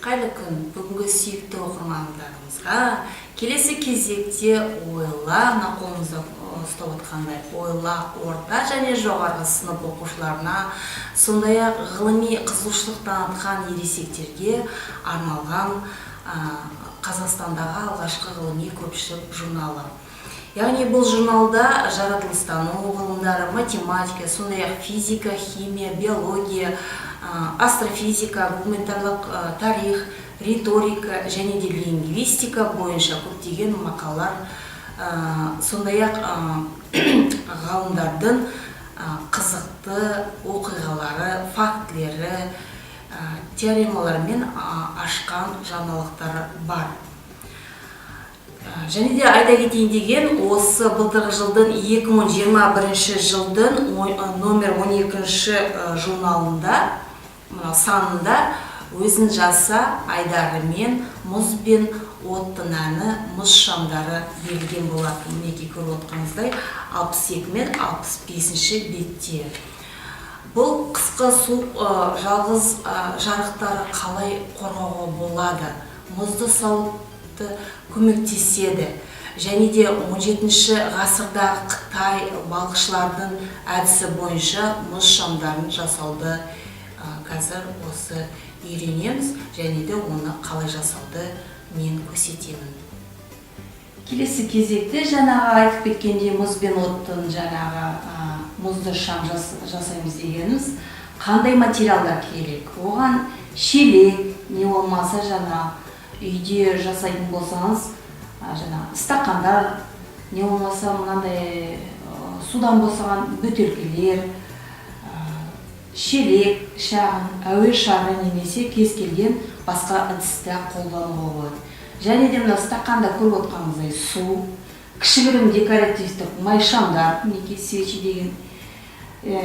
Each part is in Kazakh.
Қайырлы күн, бүгінгі сүйікті оқырмандарымызға келесі кезекте ойла, қолымызда ұстап отқандай ойла орта және жоғарғы сынып оқушыларына, сондай-ақ ғылыми қызығушылық танытқан ересектерге арналған Қазақстандағы алғашқы ғылыми көпшілік журналы. Яғни бұл журналда жаратылыстану ғылымдары, математика, сондай-ақ физика, химия, биология, астрофизика, гуманитарлық тарих, риторика және де лингвистика бойынша көптеген мақалалар, сондай-ақ ғалымдардың қызықты оқиғалары, фактілері, теоремалармен ашқан жаңалықтары бар. Және де айта кетейін деген, осы былтырғы жылдың 2021 жылдың номер 12-ші журналында, санында өзін жаса айдарымен мұз бен оттың әні мұз шамдары берілген болатын. Мінекей көріп отқаныңыздай 62 мен 65-ші бетте. Бұл қысқы суық жалғыз жарықтары қалай қорғауға болады, мұзды сауытты көмектеседі. Және де 17-ші ғасырдағы Қытай балықшылардың әдісі бойынша мұз шамдарын жасауды қазір осы үйренеміз, және де оны қалай жасауды мен көрсетемін. Келесі кезекте жаңағы айтып кеткендей мұз бен оттың жаңағы мұзды шам жасаймыз дегеніміз, қандай материалдар керек? Оған шелек, не болмаса жаңа үйде жасайтын болсаңыз, жаңа стақандар, не болмаса мынандай судан босаған бөтелкелер, шелек, шағын, әуе шары немесе кез келген басқа ыдысты қолдануға болады. Және де мына стақанда көріп отқаныңыздай су, кішігірім декоративтік майшамдар, мінекей свечи деген,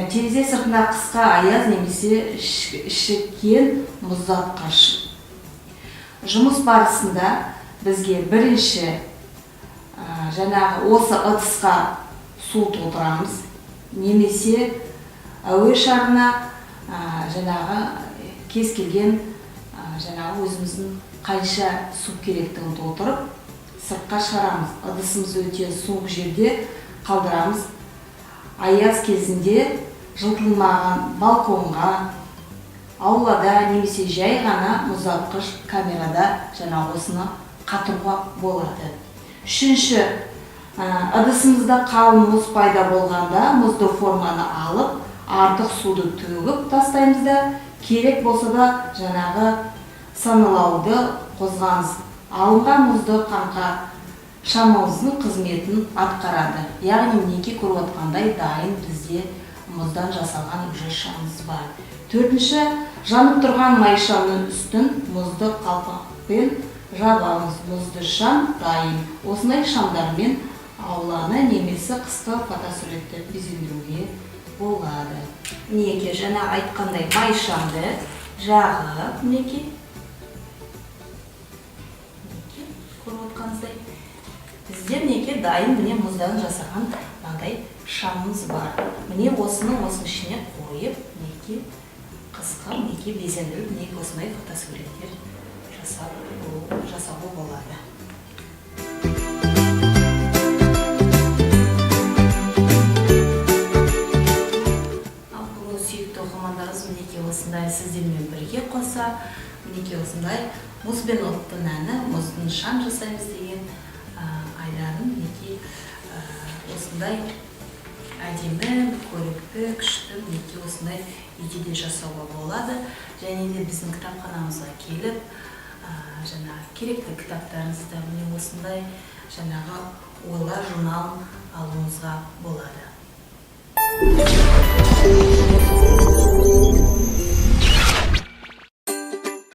терезе сыртына қысқа аяз немесе ішіккен мұздатқыш. Жұмыс барысында бізге бірінші жаңағы осы ыдысқа су толтырамыз, немесе әуе шарына жаңағы кез келген жаңағы өзіміздің қанша су керектігін толтырып, сыртқа шығарамыз. Ыдысымыз өте суық жерде қалдырамыз. Аяз кезінде жылтылмаған балконға, аулада немесе жай ғана мұздатқыш камерада жаңа осыны қатыруға болады. Үшінші, ыдысымызда қалың мұз пайда болғанда мұзды форманы алып, артық суды төгіп тастаймыз да, керек болса да жаңағы саналауды қозғаңыз. Алынған мұзды қанға шамымыздың қызметін атқарады. Яғни мінекей көріп отқандай дайын бізде мұздан жасалған уже шамымыз бар. Төртінші, жанып тұрған майшамның үстін мұзды қалпақпен жабамыз. Мұзды шам дайын. Осындай шамдармен ауланы немесе қысқы фотосуретті безендіруге болады. Мінекей жаңа айтқандай майшамды жағып, мінекей көріп отқаныңыздай бізде мінекей дайын міне мұздан жасаған мынандай шамымыз бар. Міне осының ішіне қойып, мінекей қысқа мінекей безендіріп, мінекей осындай фотосуреттер жасауға болады. Ал бүгін сүйікті оқырмандарымыз мінекей осындай сіздермен бірге қоса, мінекей осындай мұз бен оттың әні, мұздың шам жасаймыз деген айдарын мінекей осындай әдемі, көрікті, күшті мінекей осындай үйде де жасауға болады. Және де біздің кітапханамызға келіп, жаңа керекті кітаптарыңызды міне осындай жаңағы ойлар журналын алуыңызға болады.